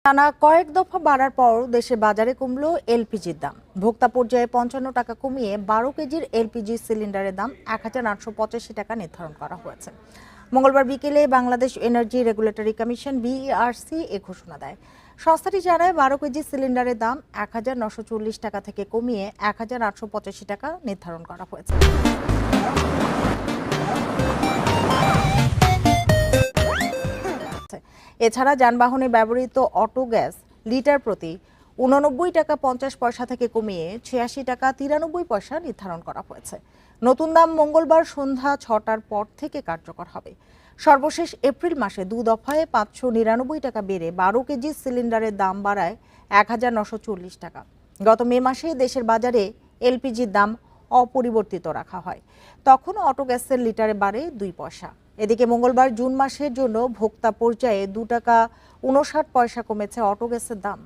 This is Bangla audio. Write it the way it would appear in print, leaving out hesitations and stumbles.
টানা কয়েক দফা বাড়ার পর দেশে বাজারে কমলো এলপিজির দাম। ভোক্তা পর্যায়ে ৫৫ টাকা কমিয়ে ১২ কেজির এলপিজি সিলিন্ডারের দাম ১,৮৮৫ টাকা নির্ধারণ করা হয়েছে। মঙ্গলবার বিকেলে Bangladesh energy regulatory commission BERC এ ঘোষণা দেয়। সংস্থাটি জানায় ১২ কেজি সিলিন্ডারের দাম ১,৯৪০ টাকা থেকে কমিয়ে ১,৮৮৫ টাকা নির্ধারণ করা হয়েছে। এছাড়া যানবাহনে ব্যবহৃত অটো গ্যাস লিটার প্রতি ৮৯ টাকা ৫০ পয়সা থেকে কমিয়ে ৮৬ টাকা ৯৩ পয়সা নির্ধারণ করা হয়েছে। নতুন দাম মঙ্গলবার সন্ধ্যা ৬টার পর থেকে কার্যকর হবে। সর্বশেষ এপ্রিল মাসে ২ দফায় ৫৯৯ টাকা বেড়ে ১২ কেজি সিলিন্ডারের দাম বাড়ায় ১,৯৪০ টাকা। গত মে মাসে দেশের বাজারে এলপিজির দাম অপরিবর্তিত রাখা হয়, তখন অটো গ্যাসের লিটারে বাড়ে ২ পয়সা। এদিকে মঙ্গলবার জুন মাসের জন্য ভোক্তা পর্যায়ে ২ টাকা ৫৯ পয়সা কমেছে অটো গ্যাসের দাম।